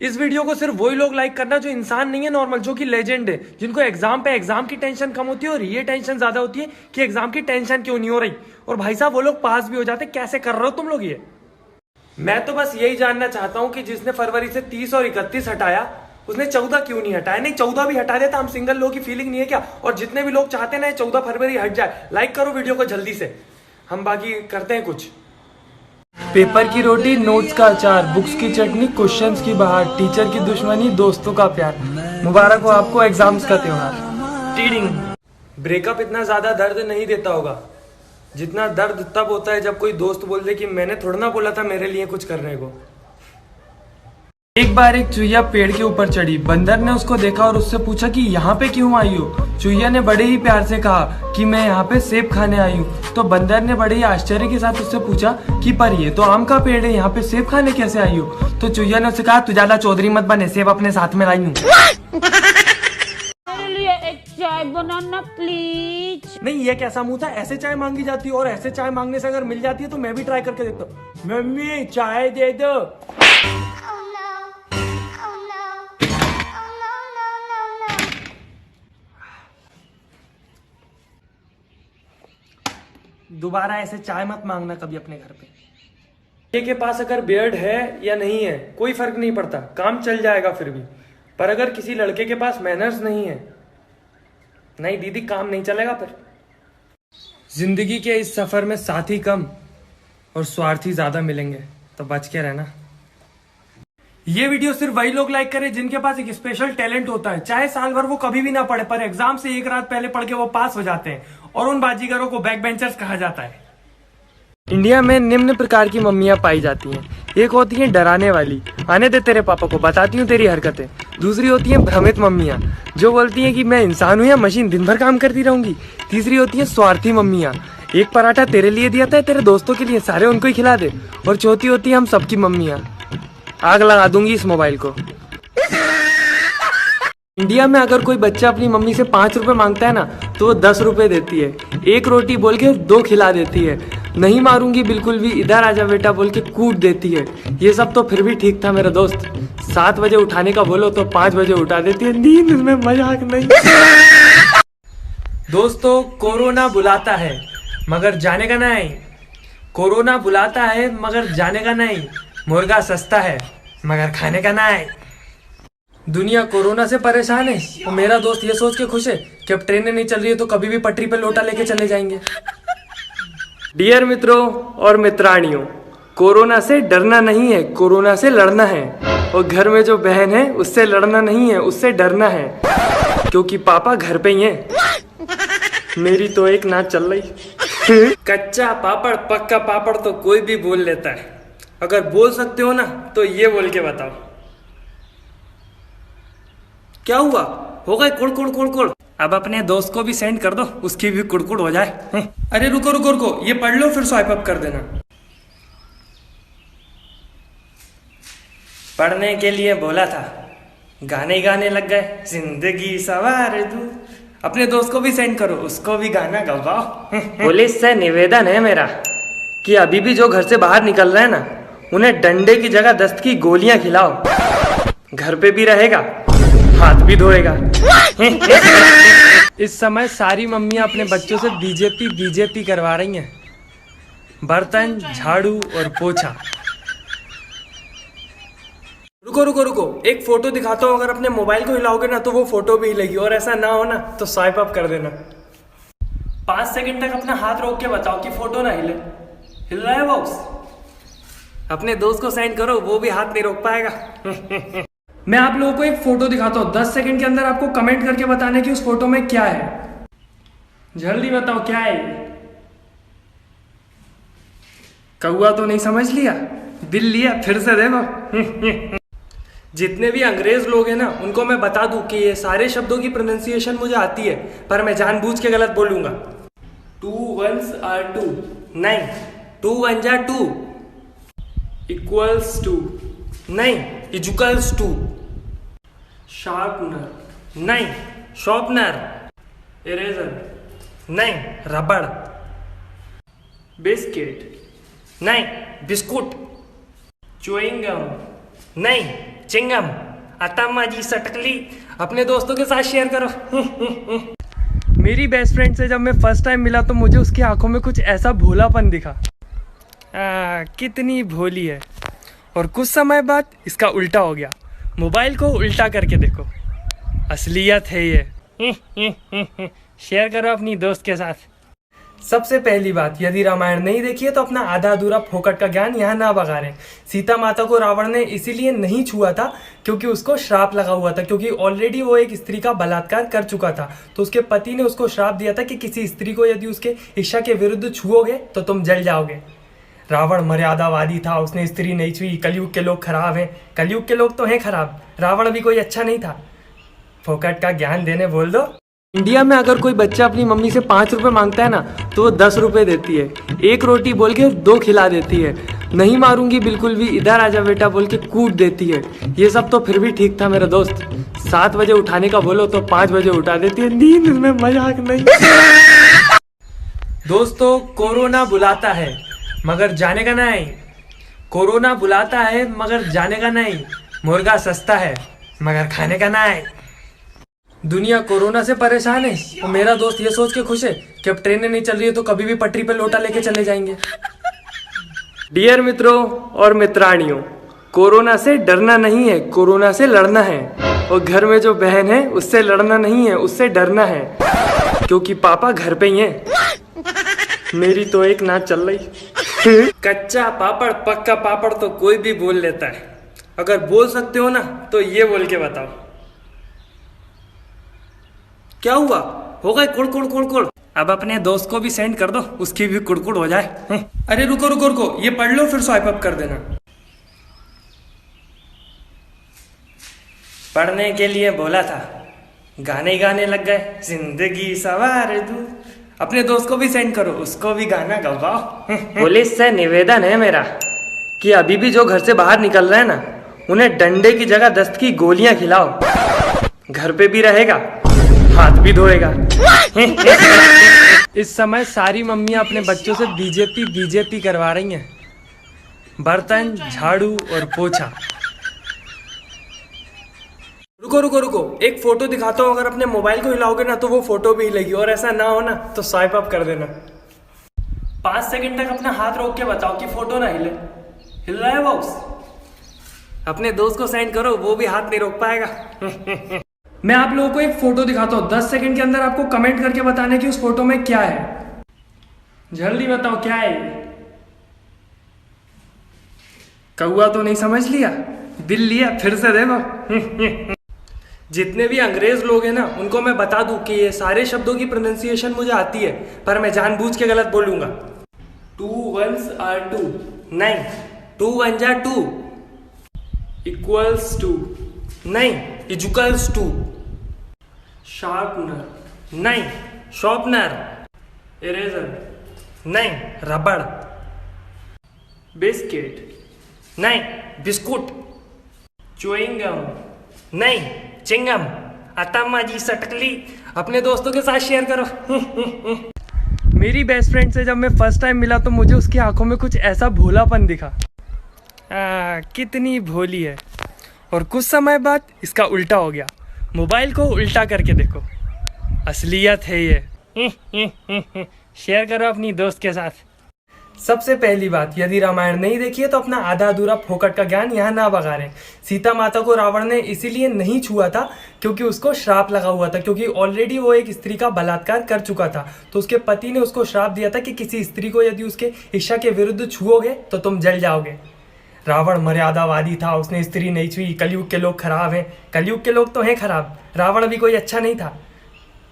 इस वीडियो को सिर्फ वही लोग लाइक करना जो इंसान नहीं है नॉर्मल, जो कि लेजेंड है, जिनको एग्जाम पे एग्जाम की टेंशन कम होती है और ये टेंशन ज्यादा होती है कि एग्जाम की टेंशन क्यों नहीं हो रही। और भाई साहब वो लोग पास भी हो जाते, कैसे कर रहे हो तुम लोग ये। मैं तो बस यही जानना चाहता हूँ कि जिसने फरवरी से 30 और 31 हटाया उसने 14 क्यों नहीं हटाया। नहीं 14 भी हटा देता, हम सिंगल लोग की फीलिंग नहीं है क्या। और जितने भी लोग चाहते हैं ना 14 फरवरी हट जाए, लाइक करो वीडियो को जल्दी से, हम बाकी करते हैं कुछ। पेपर की रोटी, नोट्स का अचार, बुक्स की चटनी, क्वेश्चंस की बहार, टीचर की दुश्मनी, दोस्तों का प्यार, मुबारक हो आपको एग्जाम्स का त्योहार। टीडिंग। ब्रेकअप इतना ज्यादा दर्द नहीं देता होगा जितना दर्द तब होता है जब कोई दोस्त बोल दे कि मैंने थोड़ा ना बोला था मेरे लिए कुछ करने को। एक बार एक चुहिया पेड़ के ऊपर चढ़ी, बंदर ने उसको देखा और उससे पूछा कि यहाँ पे क्यों आई हो। चुहिया ने बड़े ही प्यार से कहा कि मैं यहाँ पे सेब खाने आई हूँ। तो बंदर ने बड़े ही आश्चर्य के साथ उससे पूछा कि पर ये तो आम का पेड़ है, यहाँ पे सेब खाने कैसे आई हो। तो चुहिया ने उससे कहा तू ज्यादा चौधरी मत बने, सेब अपने साथ में लाई हूँ। एक चाय बनाना प्लीज। नहीं ये कैसा मुंह था, ऐसे चाय मांगी जाती है और ऐसे चाय मांगने से अगर मिल जाती है तो मैं भी ट्राई करके देखता हूँ। मम्मी चाय दे दो। दोबारा ऐसे चाय मत मांगना कभी अपने घर पे। ये के पास अगर बियर्ड है या नहीं है कोई फर्क नहीं पड़ता, काम चल जाएगा फिर भी। पर अगर किसी लड़के के पास मैनर्स नहीं है, नहीं दीदी काम नहीं चलेगा फिर। जिंदगी के इस सफर में साथी कम और स्वार्थी ज्यादा मिलेंगे, तो बच के रहना। ये वीडियो सिर्फ वही लोग लाइक करें जिनके पास एक स्पेशल टैलेंट होता है, चाहे साल भर वो कभी भी ना पढ़े पर एग्जाम से एक रात पहले पढ़ के वो पास हो जाते हैं, और उन बाजीगरों को बैक बेंचर्स कहा जाता है। इंडिया में निम्न प्रकार की मम्मियां पाई जाती हैं। एक होती है डराने वाली, आने दे तेरे पापा को, बताती हूँ तेरी हरकतें। दूसरी होती है भ्रमित मम्मियां, जो बोलती हैं कि मैं इंसान हूँ या मशीन, दिन भर काम करती रहूंगी। तीसरी होती है स्वार्थी मम्मियां, एक पराठा तेरे लिए दिया था तेरे दोस्तों के लिए, सारे उनको ही खिला दे। और चौथी होती है हम सबकी मम्मियां, आग लगा दूंगी इस मोबाइल को। इंडिया में अगर कोई बच्चा अपनी मम्मी से 5 रुपए मांगता है ना तो वो 10 रुपए देती है, एक रोटी बोल के 2 खिला देती है, नहीं मारूंगी बिल्कुल भी, इधर आजा बेटा बोल के कूट देती है। ये सब तो फिर भी ठीक था मेरा दोस्त, 7 बजे उठाने का बोलो तो 5 बजे उठा देती है, नींद में मजाक नहीं। दोस्तों कोरोना बुलाता है मगर जाने का नहीं, कोरोना बुलाता है मगर जाने का नहीं, मुर्गा सस्ता है मगर खाने का नहीं। दुनिया कोरोना से परेशान है और मेरा दोस्त ये सोच के खुश है कि अब ट्रेनें नहीं चल रही है तो कभी भी पटरी पे लोटा लेके चले जाएंगे। डियर मित्रों और मित्राणियों, कोरोना से डरना नहीं है, कोरोना से लड़ना है। और घर में जो बहन है उससे लड़ना नहीं है, उससे डरना है, क्योंकि पापा घर पे ही हैं। मेरी तो एक नाच चल रही। कच्चा पापड़ पक्का पापड़ तो कोई भी बोल लेता है, अगर बोल सकते हो ना तो ये बोल के बताओ। क्या हुआ, हो गए कुड़ कुड़ कुड़ कुड़। अब अपने दोस्त को भी सेंड कर दो, उसकी भी कुड़कुड़ हो जाए। अरे रुको रुको रुको, ये पढ़ लो फिर स्वाइप अप कर देना। पढ़ने के लिए बोला था, गाने गाने लग गए, जिंदगी सवार दूं। अपने दोस्त को भी सेंड करो, उसको भी गाना गवाओ। पुलिस से निवेदन है मेरा कि अभी भी जो घर से बाहर निकल रहे हैं ना उन्हें डंडे की जगह दस्त की गोलियां खिलाओ, घर पे भी रहेगा हाथ भी धोएगा। इस समय सारी मम्मियां अपने बच्चों से बीजेपी करवा रही हैं, बर्तन झाड़ू और पोछा। रुको रुको रुको, एक फोटो दिखाता हूँ, अगर अपने मोबाइल को हिलाओगे ना तो वो फोटो भी हिलेगी, और ऐसा ना हो ना तो स्वाइप अप कर देना। 5 सेकंड तक अपना हाथ रोक के बताओ कि फोटो ना हिले। हिल रहा है बॉक्स? अपने दोस्त को सेंड करो, वो भी हाथ नहीं रोक पाएगा। मैं आप लोगों को एक फोटो दिखाता हूँ, 10 सेकंड के अंदर आपको कमेंट करके बताना है कि उस फोटो में क्या है। जल्दी बताओ क्या है। कौआ तो नहीं समझ लिया, बिल्ली है, फिर से देखो। जितने भी अंग्रेज लोग हैं ना उनको मैं बता दूं कि ये सारे शब्दों की प्रोनाउंसिएशन मुझे आती है, पर मैं जानबूझ के गलत बोलूंगा। 2 1s are 2, नहीं 2 1 जा 2, इक्वल्स टू नहीं, इजुकल्स टू, शार्पनर नहीं, शॉर्पनर, इरेजर नहीं, रबड़, बिस्किट नहीं, बिस्कुट, च्युइंग गम नहीं, चिंगम आता माझी सटकली अपने दोस्तों के साथ शेयर करो। मेरी बेस्ट फ्रेंड से जब मैं फर्स्ट टाइम मिला तो मुझे उसकी आंखों में कुछ ऐसा भोलापन दिखा। कितनी भोली है। और कुछ समय बाद इसका उल्टा हो गया। मोबाइल को उल्टा करके देखो, असलियत है ये। शेयर करो अपनी दोस्त के साथ। सबसे पहली बात, यदि रामायण नहीं देखी है तो अपना आधा अधूरा फोकट का ज्ञान यहाँ ना बघारें। सीता माता को रावण ने इसीलिए नहीं छुआ था क्योंकि उसको श्राप लगा हुआ था, क्योंकि ऑलरेडी वो एक स्त्री का बलात्कार कर चुका था। तो उसके पति ने उसको श्राप दिया था कि किसी स्त्री को यदि उसके इच्छा के विरुद्ध छुओगे तो तुम जल जाओगे। रावण मर्यादावादी था, उसने स्त्री नहीं छुई। कलयुग के लोग खराब हैं। कलयुग के लोग तो हैं खराब, रावण भी कोई अच्छा नहीं था। फोकट का ज्ञान देने बोल दो। इंडिया में अगर कोई बच्चा अपनी मम्मी से 5 रुपए मांगता है ना तो वो 10 रुपए देती है। एक रोटी बोल के 2 खिला देती है। नहीं मारूंगी बिल्कुल भी, इधर आजा बेटा बोल के कूट देती है। ये सब तो फिर भी ठीक था मेरा दोस्त। 7 बजे उठाने का बोलो तो 5 बजे उठा देती है। नींद में मजाक नहीं। दोस्तों, कोरोना बुलाता है मगर जाने का नहीं। कोरोना बुलाता है मगर जाने का नहीं। मुर्गा सस्ता है मगर खाने का नहीं। दुनिया कोरोना से परेशान है और मेरा दोस्त ये सोच के खुश है कि अब ट्रेनें नहीं चल रही है तो कभी भी पटरी पे लोटा लेके चले जाएंगे। डियर मित्रों और मित्राणियों, कोरोना से डरना नहीं है, कोरोना से लड़ना है। और घर में जो बहन है उससे लड़ना नहीं है, उससे डरना है, क्योंकि पापा घर पे ही हैं। मेरी तो एक नाच चल रही। कच्चा पापड़ पक्का पापड़ तो कोई भी बोल लेता है। अगर बोल सकते हो ना तो ये बोल के बताओ। क्या हुआ? हो गए कुड़ कुड़ कुड़ कुड़। अब अपने दोस्त को भी सेंड कर दो, उसकी भी कुड़कुड़ हो जाए। अरे रुको रुको रुको, ये पढ़ लो फिर स्वाइप अप कर देना। पढ़ने के लिए बोला था, गाने गाने लग गए। जिंदगी सवार दूं। अपने दोस्त को भी सेंड करो, उसको भी गाना गवाओ। पुलिस से निवेदन है मेरा कि अभी भी जो घर से बाहर निकल रहे हैं ना, उन्हें डंडे की जगह दस्त की गोलियां खिलाओ। घर पे भी रहेगा, हाथ भी धोएगा। इस समय सारी मम्मियां अपने बच्चों से बीजेपी करवा रही हैं। बर्तन, झाड़ू और पोछा। रुको रुको रुको, एक फोटो दिखाता हूँ। अगर अपने मोबाइल को हिलाओगे ना तो वो फोटो भी हिलेगी। और ऐसा ना हो ना तो स्वाइप अप कर देना। 5 सेकंड तक अपना हाथ रोक के बताओ कि फोटो ना हिले। हिल रहा है बॉक्स? अपने दोस्त को सेंड करो, वो भी हाथ नहीं रोक पाएगा। मैं आप लोगों को एक फोटो दिखाता हूँ। 10 सेकंड के अंदर आपको कमेंट करके बताना कि उस फोटो में क्या है। जल्दी बताओ क्या है। कौआ तो नहीं समझ लिया? दिल लिया? फिर से देखो। जितने भी अंग्रेज लोग हैं ना, उनको मैं बता दूं कि ये सारे शब्दों की प्रोनाउंसिएशन मुझे आती है, पर मैं जानबूझ के गलत बोलूंगा। 2 1s are 2 नहीं, 2 1 जा 2 इक्वल्स टू नहीं, इजुकल्स टू। शार्पनर नहीं, शॉर्पनर। इरेजर नहीं, रबड़। बिस्किट नहीं, बिस्कुट। च्युइंग गम नहीं, चिंगम। आता माझी सटकली अपने दोस्तों के साथ शेयर करो। मेरी बेस्ट फ्रेंड से जब मैं फर्स्ट टाइम मिला तो मुझे उसकी आंखों में कुछ ऐसा भोलापन दिखा। कितनी भोली है। और कुछ समय बाद इसका उल्टा हो गया। मोबाइल को उल्टा करके देखो, असलियत है ये। शेयर करो अपनी दोस्त के साथ। सबसे पहली बात, यदि रामायण नहीं देखी है तो अपना आधा अधूरा फोकट का ज्ञान यहाँ ना बघारें। सीता माता को रावण ने इसीलिए नहीं छुआ था क्योंकि उसको श्राप लगा हुआ था, क्योंकि ऑलरेडी वो एक स्त्री का बलात्कार कर चुका था। तो उसके पति ने उसको श्राप दिया था कि किसी स्त्री को यदि उसके इच्छा के विरुद्ध छुओगे तो तुम जल जाओगे। रावण मर्यादावादी था, उसने स्त्री नहीं छुई। कलयुग के लोग खराब हैं। कलयुग के लोग तो हैं खराब, रावण भी कोई अच्छा नहीं था।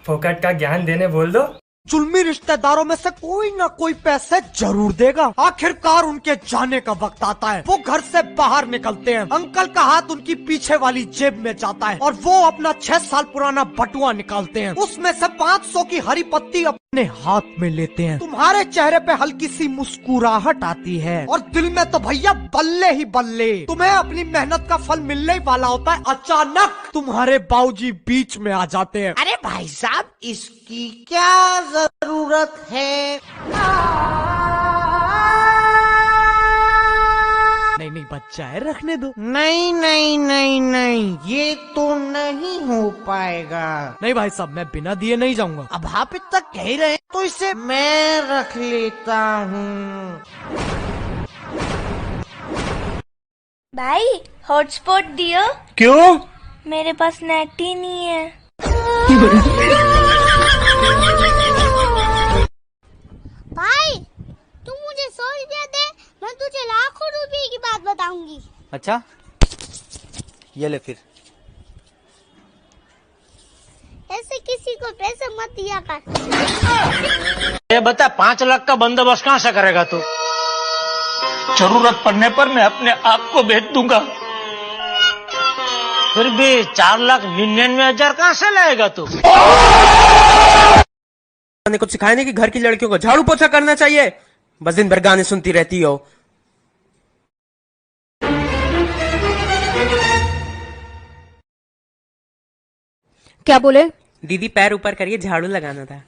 फोकट का ज्ञान देने बोल दो। जुल्मी रिश्तेदारों में से कोई ना कोई पैसे जरूर देगा। आखिरकार उनके जाने का वक्त आता है। वो घर से बाहर निकलते हैं, अंकल का हाथ उनकी पीछे वाली जेब में जाता है और वो अपना 6 साल पुराना बटुआ निकालते हैं। उसमें से 500 की हरी पत्ती अपने हाथ में लेते हैं। तुम्हारे चेहरे पे हल्की सी मुस्कुराहट आती है और दिल में तो भैया बल्ले ही बल्ले। तुम्हें अपनी मेहनत का फल मिलने ही वाला होता है, अचानक तुम्हारे बाबूजी बीच में आ जाते हैं। अरे भाई साहब, इसकी क्या जरूरत है? नहीं नहीं बच्चा है, रखने दो। नहीं नहीं नहीं नहीं, ये तो नहीं हो पाएगा। नहीं भाई साहब, मैं बिना दिए नहीं जाऊंगा। अब आप इतना कह ही रहे हैं तो इसे मैं रख लेता हूँ। भाई हॉटस्पॉट दियो। क्यों? मेरे पास नेट ही नहीं है। भाई तू मुझे 100 रुपया दे, मैं तुझे लाखों रुपए की बात बताऊंगी। अच्छा, ये ले फिर। ऐसे किसी को पैसे मत दिया कर। ये बता, 5 लाख का बंदोबस्त कहाँ से करेगा तू? जरूरत पड़ने पर मैं अपने आप को बेच दूंगा, फिर भी 4,99,000 कहाँ से लाएगा तू? कुछ सिखाया नहीं कि घर की लड़कियों को झाड़ू पोछा करना चाहिए, बस दिन भर गाने सुनती रहती हो। क्या बोले? दीदी पैर ऊपर करिए, झाड़ू लगाना था।